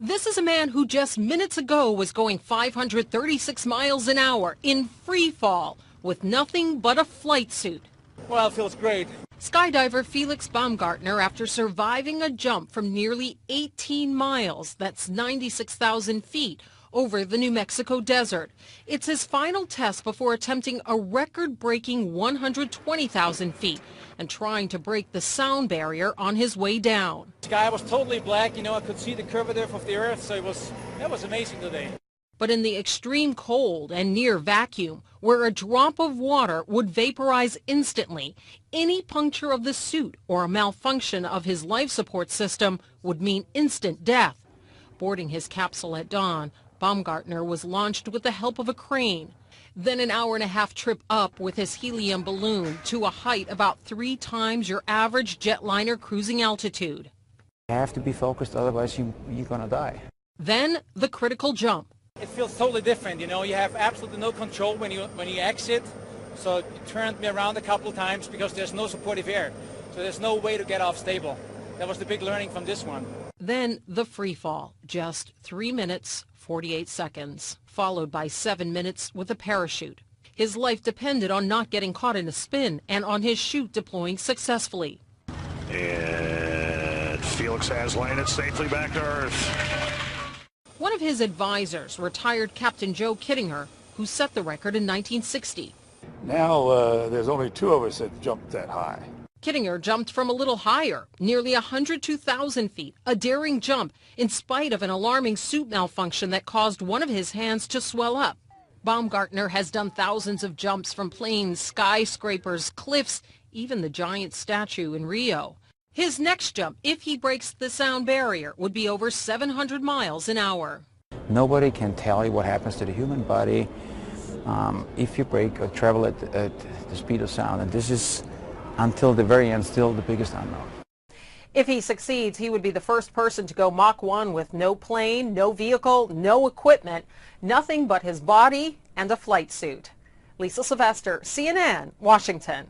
This is a man who just minutes ago was going 536 miles an hour in free fall with nothing but a flight suit. Well, it feels great. Skydiver Felix Baumgartner, after surviving a jump from nearly 18 miles, that's 96,000 feet, over the New Mexico desert. It's his final test before attempting a record-breaking 120,000 feet and trying to break the sound barrier on his way down. The sky was totally black, I could see the curvature of the earth, so that was amazing today. But in the extreme cold and near vacuum, where a drop of water would vaporize instantly, any puncture of the suit or a malfunction of his life support system would mean instant death. Boarding his capsule at dawn, Baumgartner was launched with the help of a crane. Then an hour-and-a-half trip up with his helium balloon to a height about 3 times your average jetliner cruising altitude. You have to be focused, otherwise you're going to die. Then the critical jump. It feels totally different, you have absolutely no control when you exit. So it turned me around a couple of times because there's no supportive air. So there's no way to get off stable. That was the big learning from this one. Then the free fall, just 3 minutes, 48 seconds, followed by 7 minutes with a parachute. His life depended on not getting caught in a spin and on his chute deploying successfully. And Felix has landed safely back to Earth. One of his advisors, retired Captain Joe Kittinger, who set the record in 1960. Now there's only 2 of us that jumped that high. Kittinger jumped from a little higher, nearly 102,000 feet, a daring jump in spite of an alarming suit malfunction that caused one of his hands to swell up. Baumgartner has done thousands of jumps from planes, skyscrapers, cliffs, even the giant statue in Rio. His next jump, if he breaks the sound barrier, would be over 700 miles an hour. Nobody can tell you what happens to the human body if you break or travel at the speed of sound, and this is, until the very end, still the biggest unknown. If he succeeds, he would be the first person to go Mach 1 with no plane, no vehicle, no equipment, nothing but his body and a flight suit. Lisa Sylvester, CNN, Washington.